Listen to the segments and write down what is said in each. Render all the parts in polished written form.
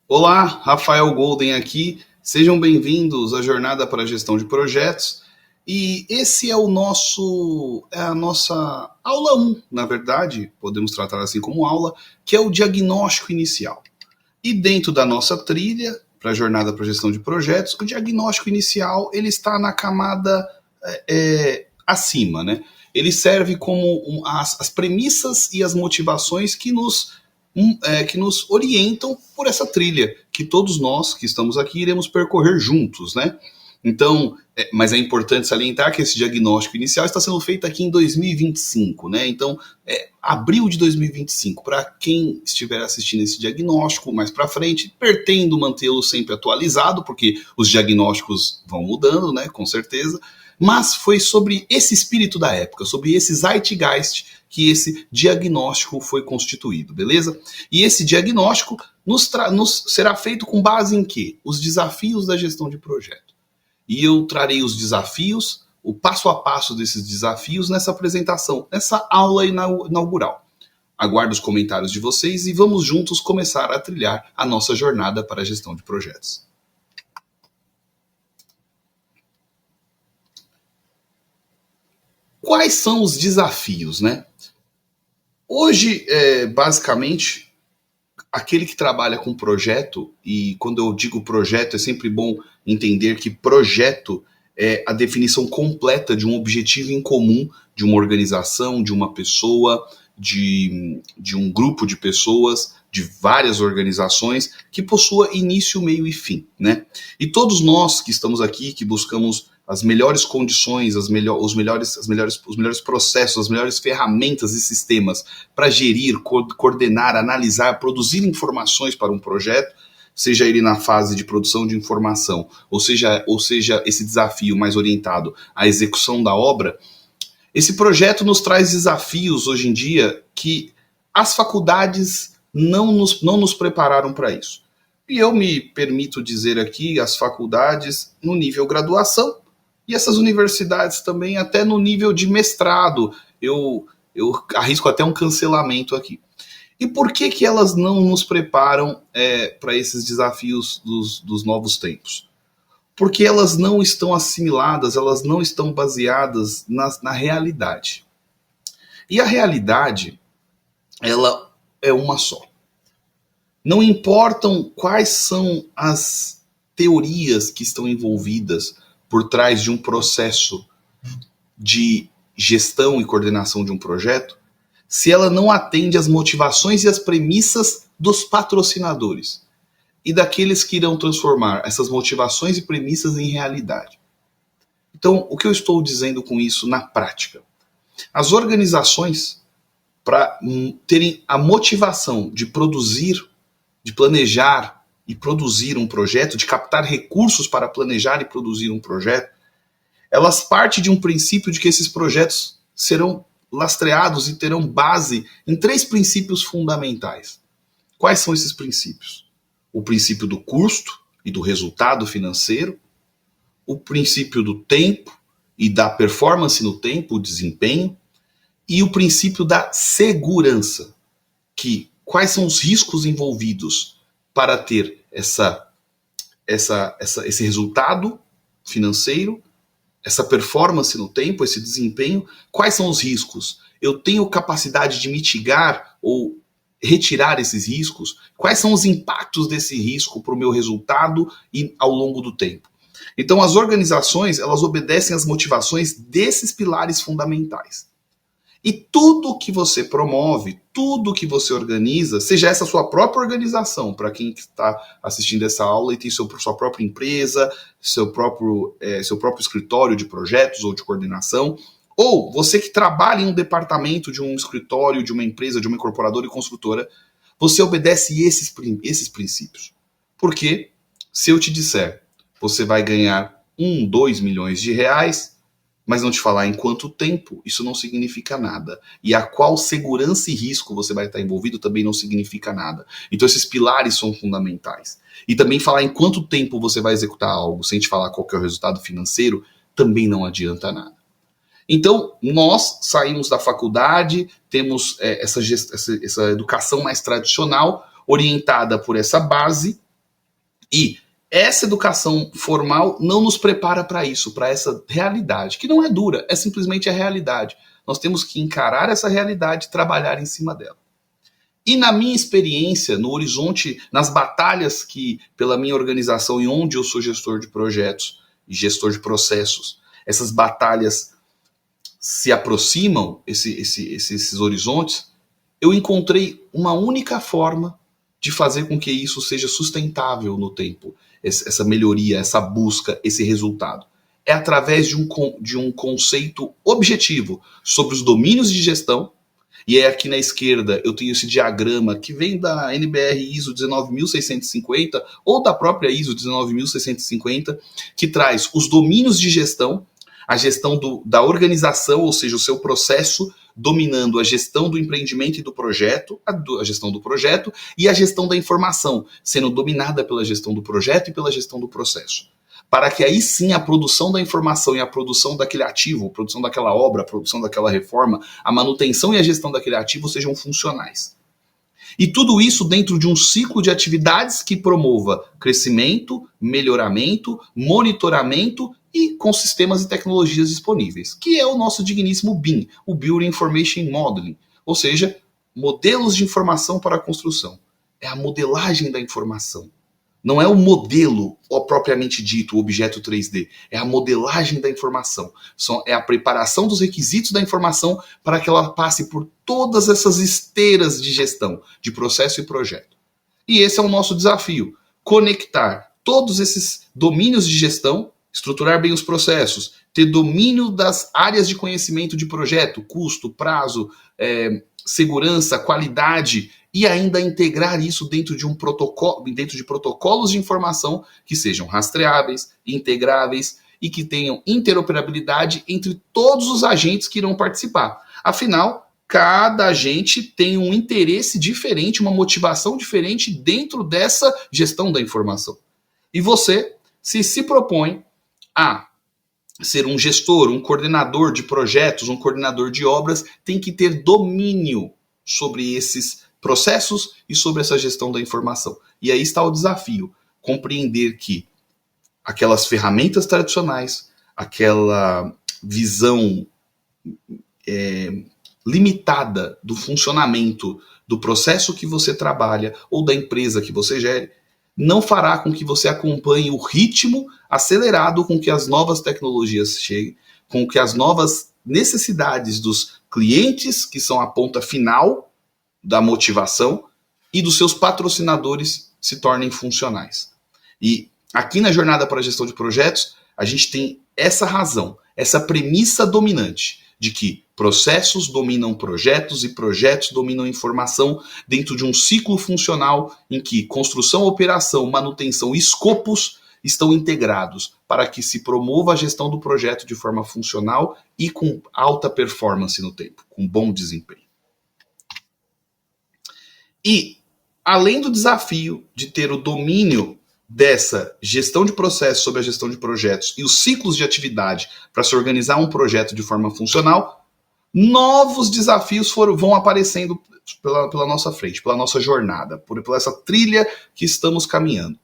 Olá, Rafael Golden aqui. Sejam bem-vindos à Jornada para a Gestão de Projetos. E esse é a nossa aula um, na verdade, podemos tratar assim como aula, que é o diagnóstico inicial. E dentro da nossa trilha para a Jornada para a Gestão de Projetos, o diagnóstico inicial ele está na camada acima, né? Ele serve como as premissas e as motivações que nos orientam por essa trilha, que todos nós que estamos aqui iremos percorrer juntos, né? Então, mas é importante salientar que esse diagnóstico inicial está sendo feito aqui em 2025, né? Então, abril de 2025, para quem estiver assistindo esse diagnóstico mais para frente, pretendo mantê-lo sempre atualizado, porque os diagnósticos vão mudando, né? Com certeza. Mas foi sobre esse espírito da época, sobre esse zeitgeist que esse diagnóstico foi constituído, beleza? E esse diagnóstico nos será feito com base em quê? Os desafios da gestão de projeto. E eu trarei os desafios, o passo a passo desses desafios nessa apresentação, nessa aula inaugural. Aguardo os comentários de vocês e vamos juntos começar a trilhar a nossa jornada para a gestão de projetos. Quais são os desafios, né? Hoje, basicamente, aquele que trabalha com projeto, e quando eu digo projeto, é sempre bom entender que projeto é a definição completa de um objetivo em comum de uma organização, de uma pessoa, de um grupo de pessoas, de várias organizações, que possua início, meio e fim, né? E todos nós que estamos aqui, que buscamos as melhores condições, os melhores processos, as melhores ferramentas e sistemas para gerir, coordenar, analisar, produzir informações para um projeto, seja ele na fase de produção de informação, ou seja esse desafio mais orientado à execução da obra, esse projeto nos traz desafios hoje em dia que as faculdades não nos prepararam para isso. E eu me permito dizer aqui, as faculdades no nível graduação, e essas universidades também até no nível de mestrado, eu arrisco até um cancelamento aqui. E por que elas não nos preparam para esses desafios dos novos tempos? Porque elas não estão assimiladas, elas não estão baseadas na realidade. E a realidade, ela é uma só. Não importam quais são as teorias que estão envolvidas por trás de um processo de gestão e coordenação de um projeto, se ela não atende às motivações e às premissas dos patrocinadores e daqueles que irão transformar essas motivações e premissas em realidade. Então, o que eu estou dizendo com isso na prática? As organizações, para terem a motivação de produzir, de planejar e produzir um projeto, de captar recursos para planejar e produzir um projeto, elas partem de um princípio de que esses projetos serão lastreados e terão base em 3 princípios fundamentais. Quais são esses princípios? O princípio do custo e do resultado financeiro, o princípio do tempo e da performance no tempo, o desempenho, e o princípio da segurança, que quais são os riscos envolvidos para ter esse resultado financeiro, essa performance no tempo, esse desempenho. Quais são os riscos? Eu tenho capacidade de mitigar ou retirar esses riscos? Quais são os impactos desse risco para o meu resultado e ao longo do tempo? Então, as organizações, elas obedecem às motivações desses pilares fundamentais. E tudo que você promove, tudo que você organiza, seja essa sua própria organização, para quem está assistindo essa aula e tem sua própria empresa, seu próprio escritório de projetos ou de coordenação, ou você que trabalha em um departamento de um escritório, de uma empresa, de uma incorporadora e construtora, você obedece esses princípios. Porque se eu te disser, você vai ganhar 2 milhões de reais, mas não te falar em quanto tempo, isso não significa nada. E a qual segurança e risco você vai estar envolvido também não significa nada. Então esses pilares são fundamentais. E também falar em quanto tempo você vai executar algo, sem te falar qual que é o resultado financeiro, também não adianta nada. Então, nós saímos da faculdade, temos essa educação mais tradicional, orientada por essa base, E essa educação formal não nos prepara para isso, para essa realidade, que não é dura, é simplesmente a realidade. Nós temos que encarar essa realidade e trabalhar em cima dela. E na minha experiência, no horizonte, nas batalhas que, pela minha organização e onde eu sou gestor de projetos e gestor de processos, essas batalhas se aproximam, esses horizontes, eu encontrei uma única forma de fazer com que isso seja sustentável no tempo, essa melhoria, essa busca, esse resultado. É através de um conceito objetivo sobre os domínios de gestão. E é aqui na esquerda eu tenho esse diagrama que vem da NBR ISO 19650 ou da própria ISO 19650, que traz os domínios de gestão, a gestão da organização, ou seja, o seu processo, dominando a gestão do empreendimento e do projeto, a gestão do projeto, e a gestão da informação, sendo dominada pela gestão do projeto e pela gestão do processo. Para que aí sim a produção da informação e a produção daquele ativo, a produção daquela obra, a produção daquela reforma, a manutenção e a gestão daquele ativo sejam funcionais. E tudo isso dentro de um ciclo de atividades que promova crescimento, melhoramento, monitoramento e com sistemas e tecnologias disponíveis, que é o nosso digníssimo BIM, o Building Information Modeling, ou seja, modelos de informação para a construção. É a modelagem da informação. Não é o modelo propriamente dito, o objeto 3D, é a modelagem da informação. É a preparação dos requisitos da informação para que ela passe por todas essas esteiras de gestão, de processo e projeto. E esse é o nosso desafio, conectar todos esses domínios de gestão, estruturar bem os processos, ter domínio das áreas de conhecimento de projeto, custo, prazo, segurança, qualidade, e ainda integrar isso dentro de dentro de protocolos de informação que sejam rastreáveis, integráveis e que tenham interoperabilidade entre todos os agentes que irão participar. Afinal, cada agente tem um interesse diferente, uma motivação diferente dentro dessa gestão da informação. E você, se propõe a ser um gestor, um coordenador de projetos, um coordenador de obras, tem que ter domínio sobre esses processos e sobre essa gestão da informação. E aí está o desafio, compreender que aquelas ferramentas tradicionais, aquela visão limitada do funcionamento do processo que você trabalha ou da empresa que você gere, não fará com que você acompanhe o ritmo acelerado com que as novas tecnologias cheguem, com que as novas necessidades dos clientes, que são a ponta final da motivação, e dos seus patrocinadores se tornem funcionais. E aqui na Jornada para a Gestão de Projetos, a gente tem essa razão, essa premissa dominante de que processos dominam projetos e projetos dominam informação dentro de um ciclo funcional em que construção, operação, manutenção e escopos estão integrados para que se promova a gestão do projeto de forma funcional e com alta performance no tempo, com bom desempenho. E, além do desafio de ter o domínio dessa gestão de processos sobre a gestão de projetos e os ciclos de atividade para se organizar um projeto de forma funcional, novos desafios vão aparecendo pela nossa frente, pela nossa jornada, por essa trilha que estamos caminhando.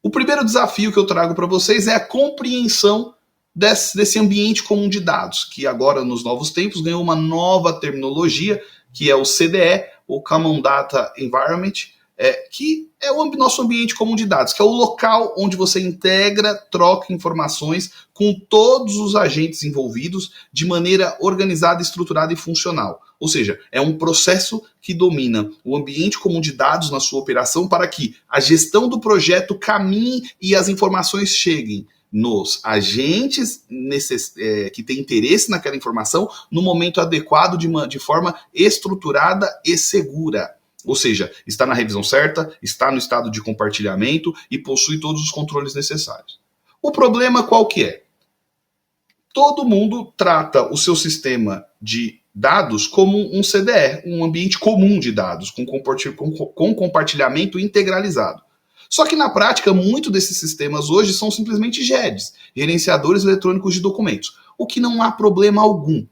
O primeiro desafio que eu trago para vocês é a compreensão desse ambiente comum de dados, que agora, nos novos tempos, ganhou uma nova terminologia, que é o CDE, o Common Data Environment, que é o nosso ambiente comum de dados, que é o local onde você integra, troca informações com todos os agentes envolvidos de maneira organizada, estruturada e funcional. Ou seja, é um processo que domina o ambiente comum de dados na sua operação para que a gestão do projeto caminhe e as informações cheguem nos agentes que têm interesse naquela informação no momento adequado, de forma estruturada e segura. Ou seja, está na revisão certa, está no estado de compartilhamento e possui todos os controles necessários. O problema qual que é? Todo mundo trata o seu sistema de dados como um CDE, um ambiente comum de dados, com compartilhamento integralizado. Só que na prática, muitos desses sistemas hoje são simplesmente GEDs, gerenciadores eletrônicos de documentos, o que não há problema algum.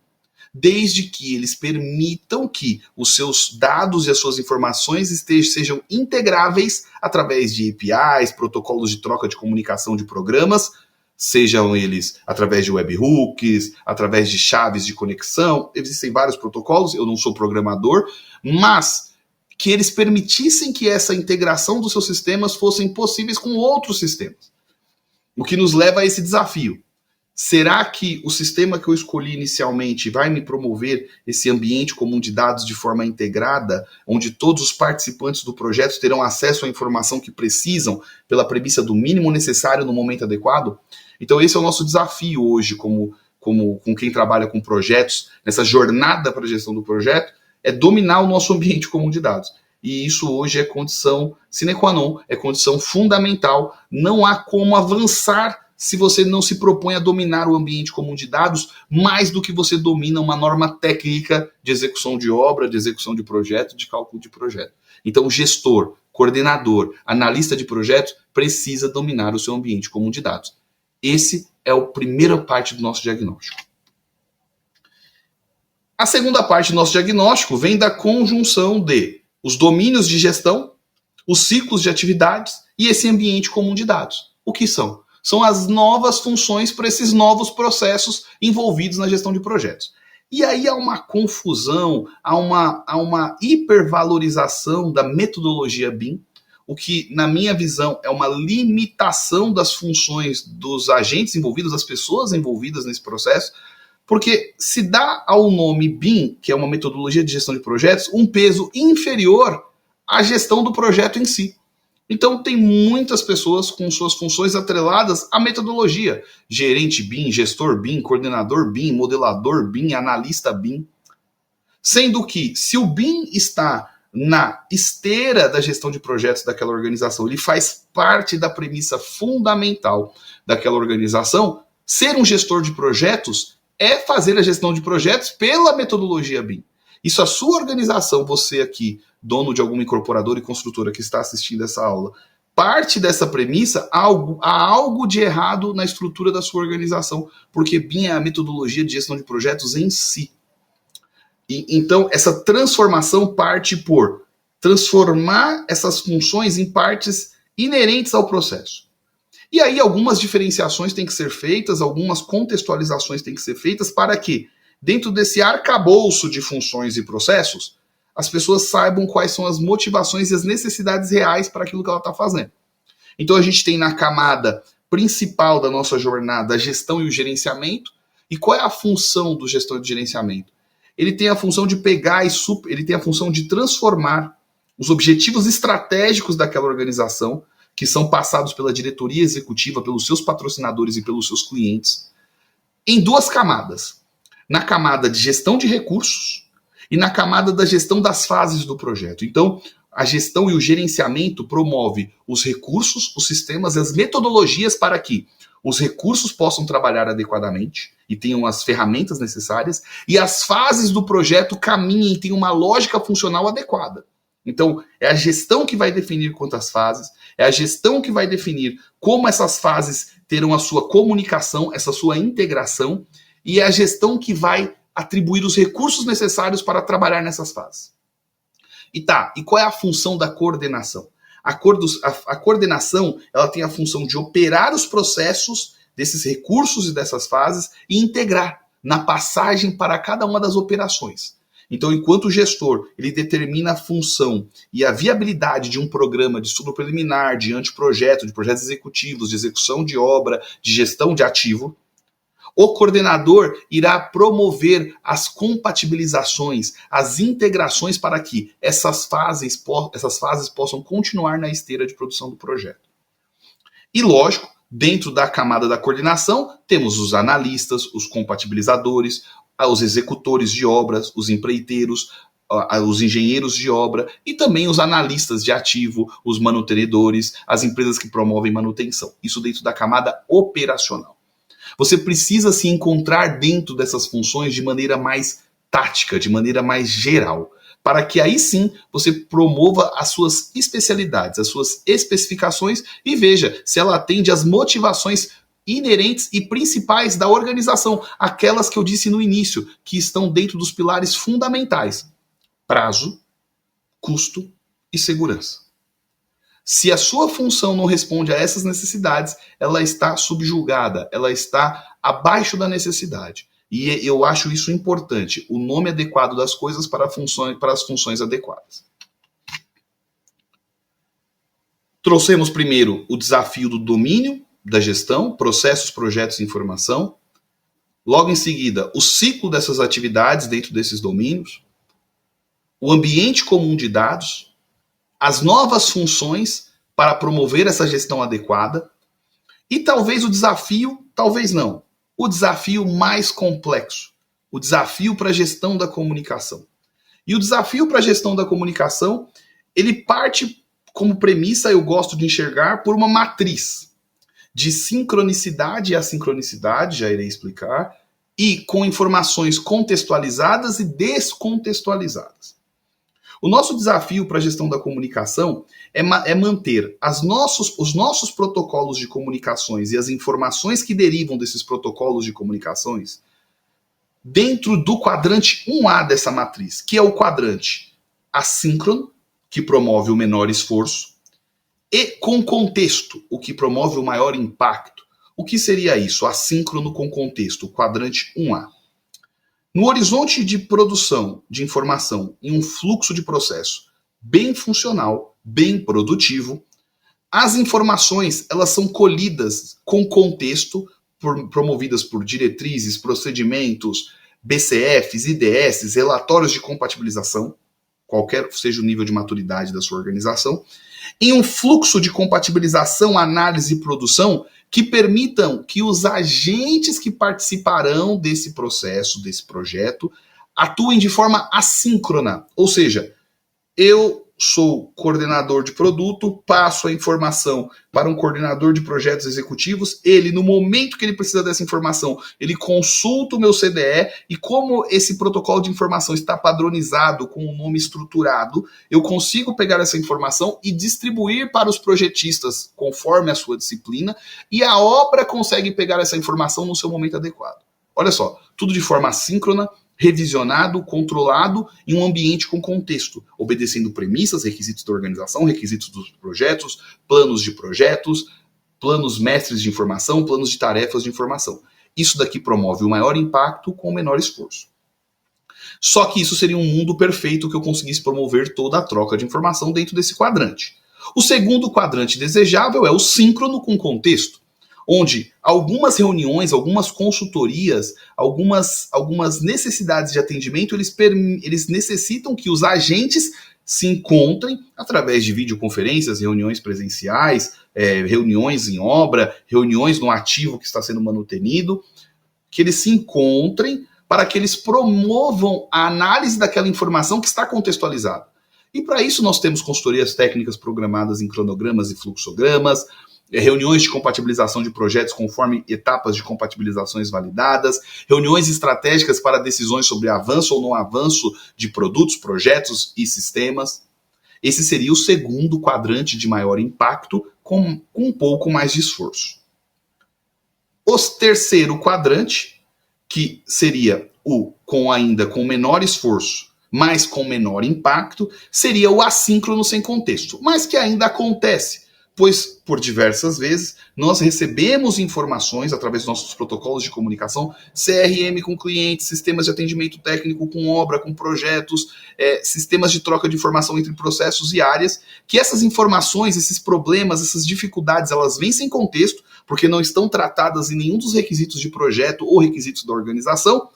desde que eles permitam que os seus dados e as suas informações sejam integráveis através de APIs, protocolos de troca de comunicação de programas, sejam eles através de webhooks, através de chaves de conexão. Existem vários protocolos, eu não sou programador, mas que eles permitissem que essa integração dos seus sistemas fossem possíveis com outros sistemas. O que nos leva a esse desafio. Será que o sistema que eu escolhi inicialmente vai me promover esse ambiente comum de dados de forma integrada, onde todos os participantes do projeto terão acesso à informação que precisam pela premissa do mínimo necessário no momento adequado? Então esse é o nosso desafio hoje com quem trabalha com projetos, nessa jornada para a gestão do projeto, é dominar o nosso ambiente comum de dados. E isso hoje é condição sine qua non, é condição fundamental. Não há como avançar se você não se propõe a dominar o ambiente comum de dados mais do que você domina uma norma técnica de execução de obra, de execução de projeto, de cálculo de projeto. Então, gestor, coordenador, analista de projetos precisa dominar o seu ambiente comum de dados. Esse é a primeira parte do nosso diagnóstico. A segunda parte do nosso diagnóstico vem da conjunção de os domínios de gestão, os ciclos de atividades e esse ambiente comum de dados. O que são? São as novas funções para esses novos processos envolvidos na gestão de projetos. E aí há uma confusão, há uma hipervalorização da metodologia BIM, o que, na minha visão, é uma limitação das funções dos agentes envolvidos, das pessoas envolvidas nesse processo, porque se dá ao nome BIM, que é uma metodologia de gestão de projetos, um peso inferior à gestão do projeto em si. Então tem muitas pessoas com suas funções atreladas à metodologia. Gerente BIM, gestor BIM, coordenador BIM, modelador BIM, analista BIM. Sendo que se o BIM está na esteira da gestão de projetos daquela organização, ele faz parte da premissa fundamental daquela organização, ser um gestor de projetos é fazer a gestão de projetos pela metodologia BIM. E se a sua organização, você aqui, dono de alguma incorporadora e construtora que está assistindo essa aula, parte dessa premissa, há algo de errado na estrutura da sua organização, porque BIM é a metodologia de gestão de projetos em si. Então, essa transformação parte por transformar essas funções em partes inerentes ao processo. E aí algumas diferenciações têm que ser feitas, algumas contextualizações têm que ser feitas para que, dentro desse arcabouço de funções e processos, as pessoas saibam quais são as motivações e as necessidades reais para aquilo que ela está fazendo. Então a gente tem na camada principal da nossa jornada a gestão e o gerenciamento. E qual é a função do gestão e do gerenciamento? Ele tem a função de ele tem a função de transformar os objetivos estratégicos daquela organização, que são passados pela diretoria executiva, pelos seus patrocinadores e pelos seus clientes, em duas camadas. Na camada de gestão de recursos e na camada da gestão das fases do projeto. Então, a gestão e o gerenciamento promove os recursos, os sistemas e as metodologias para que os recursos possam trabalhar adequadamente e tenham as ferramentas necessárias e as fases do projeto caminhem e tenham uma lógica funcional adequada. Então, é a gestão que vai definir quantas fases, é a gestão que vai definir como essas fases terão a sua comunicação, essa sua integração, e é a gestão que vai atribuir os recursos necessários para trabalhar nessas fases. E qual é a função da coordenação? A coordenação, ela tem a função de operar os processos desses recursos e dessas fases e integrar na passagem para cada uma das operações. Então, enquanto o gestor ele determina a função e a viabilidade de um programa de estudo preliminar, de anteprojeto, de projetos executivos, de execução de obra, de gestão de ativo, o coordenador irá promover as compatibilizações, as integrações para que essas fases possam continuar na esteira de produção do projeto. E, lógico, dentro da camada da coordenação, temos os analistas, os compatibilizadores, os executores de obras, os empreiteiros, os engenheiros de obra e também os analistas de ativo, os manutenedores, as empresas que promovem manutenção. Isso dentro da camada operacional. Você precisa se encontrar dentro dessas funções de maneira mais tática, de maneira mais geral, para que aí sim você promova as suas especialidades, as suas especificações e veja se ela atende às motivações inerentes e principais da organização, aquelas que eu disse no início, que estão dentro dos pilares fundamentais: prazo, custo e segurança. Se a sua função não responde a essas necessidades, ela está subjugada, ela está abaixo da necessidade. E eu acho isso importante, o nome adequado das coisas para as funções adequadas. Trouxemos primeiro o desafio do domínio da gestão, processos, projetos e informação. Logo em seguida, o ciclo dessas atividades dentro desses domínios. O ambiente comum de dados. As novas funções para promover essa gestão adequada. E talvez o desafio, talvez não, o desafio mais complexo. O desafio para a gestão da comunicação. E o desafio para a gestão da comunicação, ele parte como premissa, eu gosto de enxergar, por uma matriz de sincronicidade e assincronicidade, já irei explicar, e com informações contextualizadas e descontextualizadas. O nosso desafio para a gestão da comunicação é manter os nossos protocolos de comunicações e as informações que derivam desses protocolos de comunicações dentro do quadrante 1A dessa matriz, que é o quadrante assíncrono, que promove o menor esforço, e com contexto, o que promove o maior impacto. O que seria isso? Assíncrono com contexto, o quadrante 1A. No horizonte de produção de informação em um fluxo de processo bem funcional, bem produtivo, as informações elas são colhidas com contexto, promovidas por diretrizes, procedimentos, BCFs, IDSs, relatórios de compatibilização, qualquer seja o nível de maturidade da sua organização, em um fluxo de compatibilização, análise e produção que permitam que os agentes que participarão desse processo, desse projeto, atuem de forma assíncrona. Ou seja, eu sou coordenador de produto, passo a informação para um coordenador de projetos executivos, ele, no momento que ele precisa dessa informação, ele consulta o meu CDE e como esse protocolo de informação está padronizado com um nome estruturado, eu consigo pegar essa informação e distribuir para os projetistas conforme a sua disciplina e a obra consegue pegar essa informação no seu momento adequado. Olha só, tudo de forma assíncrona, revisionado, controlado em um ambiente com contexto, obedecendo premissas, requisitos da organização, requisitos dos projetos, planos mestres de informação, planos de tarefas de informação. Isso daqui promove o maior impacto com o menor esforço. Só que isso seria um mundo perfeito que eu conseguisse promover toda a troca de informação dentro desse quadrante. O segundo quadrante desejável é o síncrono com contexto, onde algumas reuniões, algumas consultorias, algumas necessidades de atendimento, eles necessitam que os agentes se encontrem através de videoconferências, reuniões presenciais, reuniões em obra, reuniões no ativo que está sendo manutenido, que eles se encontrem para que eles promovam a análise daquela informação que está contextualizada. E para isso nós temos consultorias técnicas programadas em cronogramas e fluxogramas, reuniões de compatibilização de projetos conforme etapas de compatibilizações validadas, reuniões estratégicas para decisões sobre avanço ou não avanço de produtos, projetos e sistemas. Esse seria o segundo quadrante de maior impacto, com um pouco mais de esforço. O terceiro quadrante, que seria o com menor esforço, mas com menor impacto, seria o assíncrono sem contexto, mas que ainda acontece, pois por diversas vezes nós recebemos informações através dos nossos protocolos de comunicação, CRM com clientes, sistemas de atendimento técnico com obra, com projetos, sistemas de troca de informação entre processos e áreas, que essas informações, esses problemas, essas dificuldades, elas vêm sem contexto, porque não estão tratadas em nenhum dos requisitos de projeto ou requisitos da organização,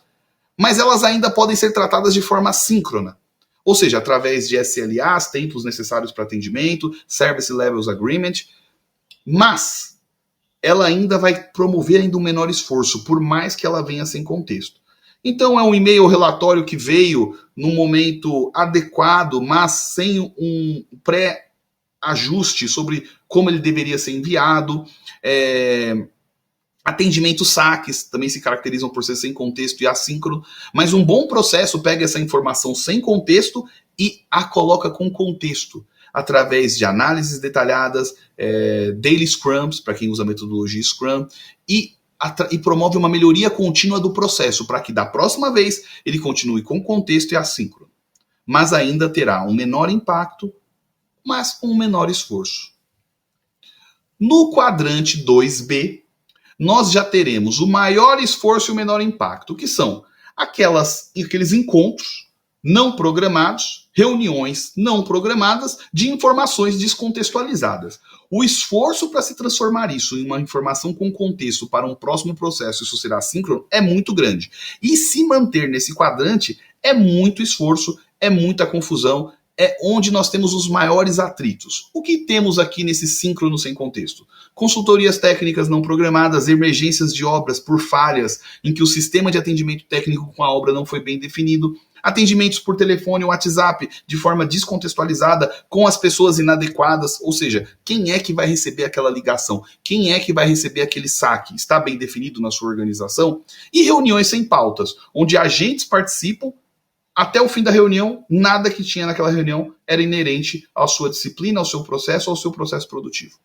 mas elas ainda podem ser tratadas de forma assíncrona. Ou seja, através de SLAs, tempos necessários para atendimento, Service Levels Agreement, mas ela ainda vai promover ainda um menor esforço, por mais que ela venha sem contexto. Então é um e-mail ou relatório que veio num momento adequado, mas sem um pré-ajuste sobre como ele deveria ser enviado. Atendimento saques também se caracterizam por ser sem contexto e assíncrono, mas um bom processo pega essa informação sem contexto e a coloca com contexto. através de análises detalhadas, daily scrums, para quem usa a metodologia Scrum, e promove uma melhoria contínua do processo, para que da próxima vez ele continue com contexto e assíncrono. Mas ainda terá um menor impacto, mas com um menor esforço. No quadrante 2B, nós já teremos o maior esforço e o menor impacto, que são aqueles encontros não programados, reuniões não programadas de informações descontextualizadas. O esforço para se transformar isso em uma informação com contexto para um próximo processo, isso será síncrono, é muito grande. E se manter nesse quadrante é muito esforço, é muita confusão, é onde nós temos os maiores atritos. O que temos aqui nesse síncrono sem contexto? Consultorias técnicas não programadas, emergências de obras por falhas em que o sistema de atendimento técnico com a obra não foi bem definido, atendimentos por telefone ou WhatsApp de forma descontextualizada com as pessoas inadequadas, ou seja, quem é que vai receber aquela ligação? Quem é que vai receber aquele saque? Está bem definido na sua organização? E reuniões sem pautas, onde agentes participam. Até o fim da reunião, nada que tinha naquela reunião era inerente à sua disciplina, ao seu processo produtivo.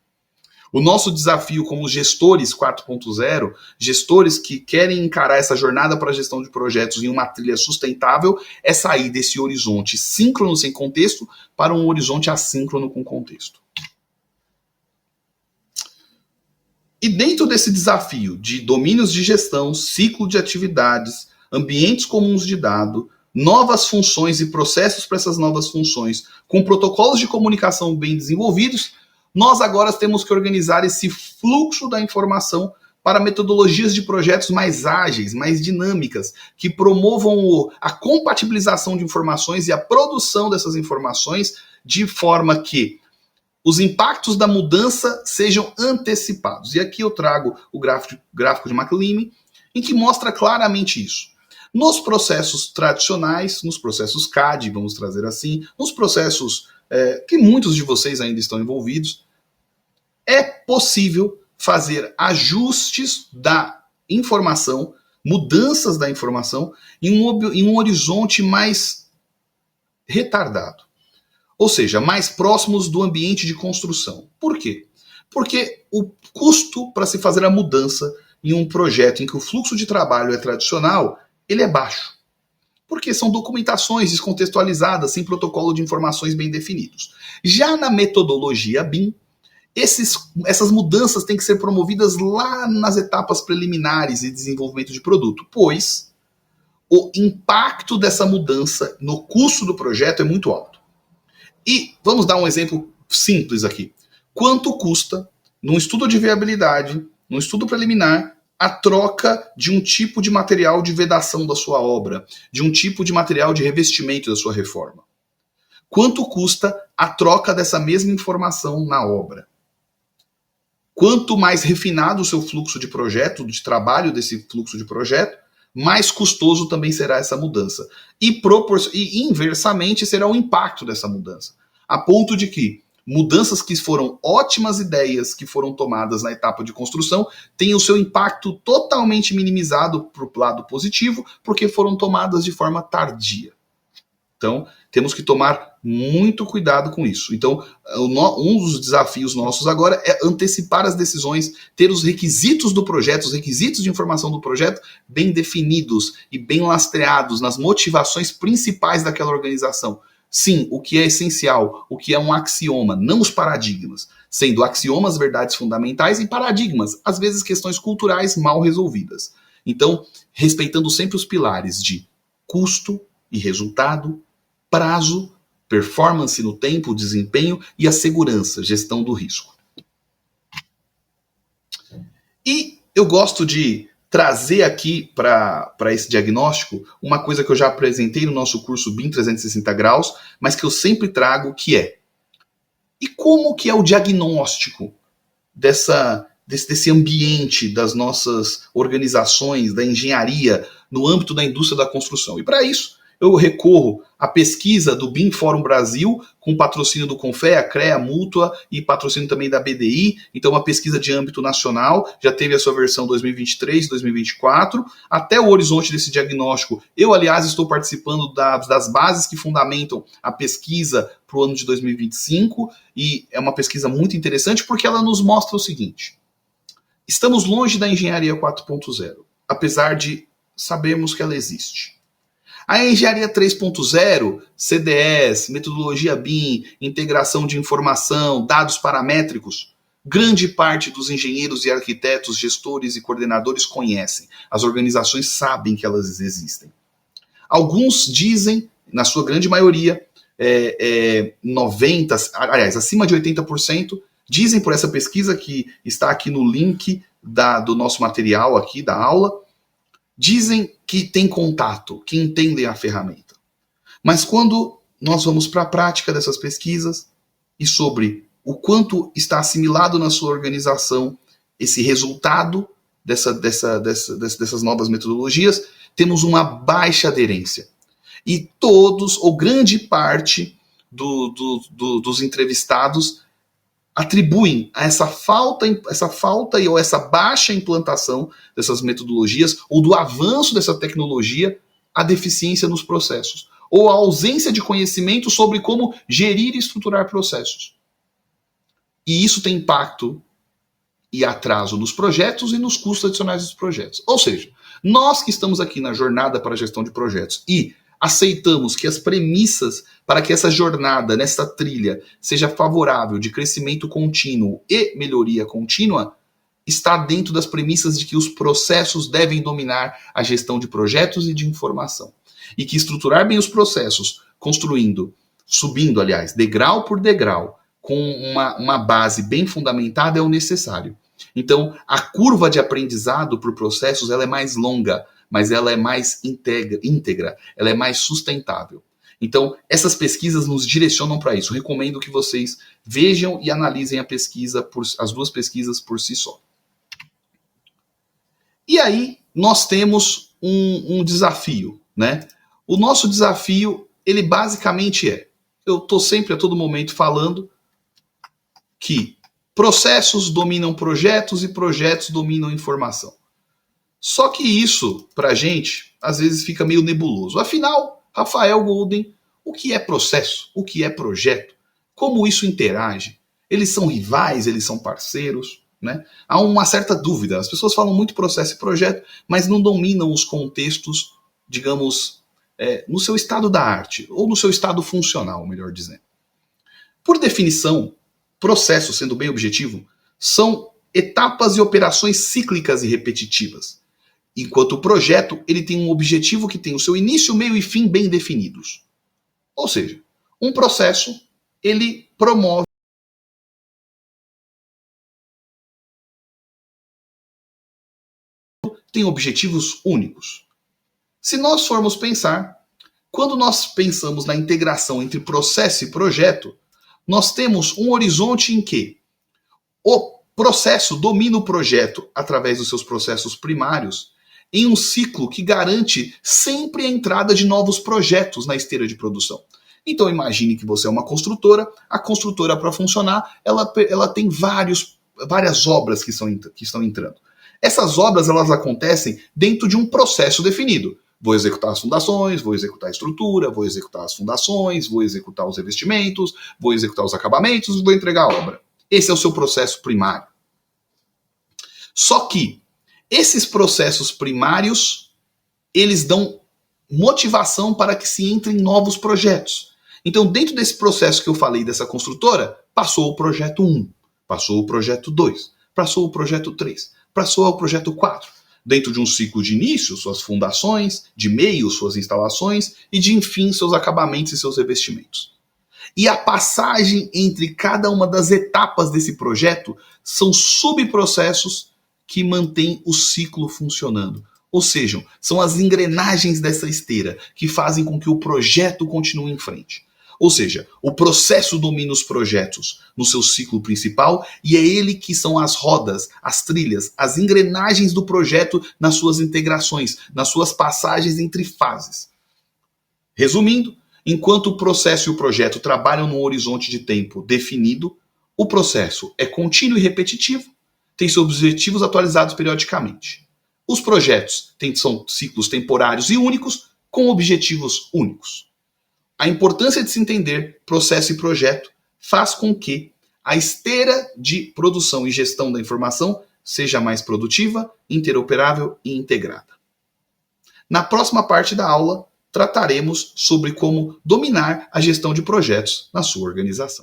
O nosso desafio como gestores 4.0, gestores que querem encarar essa jornada para a gestão de projetos em uma trilha sustentável, é sair desse horizonte síncrono sem contexto para um horizonte assíncrono com contexto. E dentro desse desafio de domínios de gestão, ciclo de atividades, ambientes comuns de dado, novas funções e processos para essas novas funções, com protocolos de comunicação bem desenvolvidos, nós agora temos que organizar esse fluxo da informação para metodologias de projetos mais ágeis, mais dinâmicas, que promovam a compatibilização de informações e a produção dessas informações de forma que os impactos da mudança sejam antecipados. E aqui eu trago o gráfico de McLean, em que mostra claramente isso. Nos processos tradicionais, nos processos CAD, vamos trazer assim, nos processos que muitos de vocês ainda estão envolvidos, é possível fazer ajustes da informação, mudanças da informação, em um horizonte mais retardado. Ou seja, mais próximos do ambiente de construção. Por quê? Porque o custo para se fazer a mudança em um projeto em que o fluxo de trabalho é tradicional, ele é baixo. Porque são documentações descontextualizadas, sem protocolo de informações bem definidos. Já na metodologia BIM, essas mudanças têm que ser promovidas lá nas etapas preliminares e desenvolvimento de produto, pois o impacto dessa mudança no custo do projeto é muito alto. E vamos dar um exemplo simples aqui. Quanto custa, num estudo de viabilidade, num estudo preliminar, a troca de um tipo de material de vedação da sua obra, de um tipo de material de revestimento da sua reforma? Quanto custa a troca dessa mesma informação na obra? Quanto mais refinado o seu fluxo de projeto, de trabalho desse fluxo de projeto, mais custoso também será essa mudança. E inversamente será o impacto dessa mudança. A ponto de que mudanças que foram ótimas ideias que foram tomadas na etapa de construção têm o seu impacto totalmente minimizado para o lado positivo, porque foram tomadas de forma tardia. Então, temos que tomar muito cuidado com isso. Então, um dos desafios nossos agora é antecipar as decisões, ter os requisitos do projeto, os requisitos de informação do projeto bem definidos e bem lastreados nas motivações principais daquela organização. Sim, o que é essencial, o que é um axioma, não os paradigmas, sendo axiomas verdades fundamentais e paradigmas, às vezes questões culturais mal resolvidas. Então, respeitando sempre os pilares de custo e resultado, prazo, performance no tempo, desempenho e a segurança, gestão do risco. E eu gosto de trazer aqui para esse diagnóstico uma coisa que eu já apresentei no nosso curso BIM 360 graus, mas que eu sempre trago, que é: e como que é o diagnóstico desse ambiente das nossas organizações, da engenharia, no âmbito da indústria da construção? E para isso, eu recorro à pesquisa do BIM Fórum Brasil, com patrocínio do Confea, CREA, Mútua e patrocínio também da BDI. Então, uma pesquisa de âmbito nacional, já teve a sua versão 2023, 2024. Até o horizonte desse diagnóstico, eu, aliás, estou participando das bases que fundamentam a pesquisa para o ano de 2025, e é uma pesquisa muito interessante porque ela nos mostra o seguinte: estamos longe da engenharia 4.0, apesar de sabermos que ela existe. A engenharia 3.0, CDS, metodologia BIM, integração de informação, dados paramétricos, grande parte dos engenheiros e arquitetos, gestores e coordenadores conhecem. As organizações sabem que elas existem. Alguns dizem, na sua grande maioria, 90%, aliás, acima de 80%, dizem por essa pesquisa que está aqui no link do nosso material aqui, da aula, dizem que tem contato, que entendem a ferramenta. Mas quando nós vamos para a prática dessas pesquisas e sobre o quanto está assimilado na sua organização esse resultado dessas novas metodologias, temos uma baixa aderência. E todos, ou grande parte dos entrevistados, atribuem a essa falta ou essa baixa implantação dessas metodologias ou do avanço dessa tecnologia à deficiência nos processos ou à ausência de conhecimento sobre como gerir e estruturar processos. E isso tem impacto e atraso nos projetos e nos custos adicionais dos projetos. Ou seja, nós que estamos aqui na jornada para a gestão de projetos e aceitamos que as premissas para que essa jornada, nessa trilha, seja favorável de crescimento contínuo e melhoria contínua, está dentro das premissas de que os processos devem dominar a gestão de projetos e de informação. E que estruturar bem os processos, subindo, aliás, degrau por degrau, com uma base bem fundamentada é o necessário. Então, a curva de aprendizado por processos ela é mais longa, mas ela é mais íntegra, ela é mais sustentável. Então, essas pesquisas nos direcionam para isso. Recomendo que vocês vejam e analisem as duas pesquisas por si só. E aí, nós temos um desafio, né? O nosso desafio, ele basicamente eu estou sempre a todo momento falando que processos dominam projetos e projetos dominam informação. Só que isso, para a gente, às vezes fica meio nebuloso. Afinal, Rafael Golden, o que é processo? O que é projeto? Como isso interage? Eles são rivais? Eles são parceiros? Né? Há uma certa dúvida. As pessoas falam muito processo e projeto, mas não dominam os contextos, digamos, no seu estado da arte, ou no seu estado funcional, melhor dizendo. Por definição, processos, sendo bem objetivo, são etapas e operações cíclicas e repetitivas. Enquanto o projeto ele tem um objetivo que tem o seu início, meio e fim bem definidos. Ou seja, um processo ele promove tem objetivos únicos. Se nós formos pensar, quando nós pensamos na integração entre processo e projeto, nós temos um horizonte em que o processo domina o projeto através dos seus processos primários em um ciclo que garante sempre a entrada de novos projetos na esteira de produção. Então imagine que você é uma construtora, a construtora para funcionar, ela tem várias obras que estão entrando. Essas obras elas acontecem dentro de um processo definido. Vou executar as fundações, vou executar a estrutura, vou executar as fundações, vou executar os revestimentos, vou executar os acabamentos, vou entregar a obra. Esse é o seu processo primário. Só que esses processos primários, eles dão motivação para que se entre em novos projetos. Então, dentro desse processo que eu falei dessa construtora, passou o projeto 1, passou o projeto 2, passou o projeto 3, passou o projeto 4. Dentro de um ciclo de início, suas fundações, de meio, suas instalações, e de enfim, seus acabamentos e seus revestimentos. E a passagem entre cada uma das etapas desse projeto são subprocessos que mantêm o ciclo funcionando. Ou seja, são as engrenagens dessa esteira que fazem com que o projeto continue em frente. Ou seja, o processo domina os projetos no seu ciclo principal e é ele que são as rodas, as trilhas, as engrenagens do projeto nas suas integrações, nas suas passagens entre fases. Resumindo, enquanto o processo e o projeto trabalham num horizonte de tempo definido, o processo é contínuo e repetitivo, tem seus objetivos atualizados periodicamente. Os projetos são ciclos temporários e únicos, com objetivos únicos. A importância de se entender processo e projeto faz com que a esteira de produção e gestão da informação seja mais produtiva, interoperável e integrada. Na próxima parte da aula, trataremos sobre como dominar a gestão de projetos na sua organização.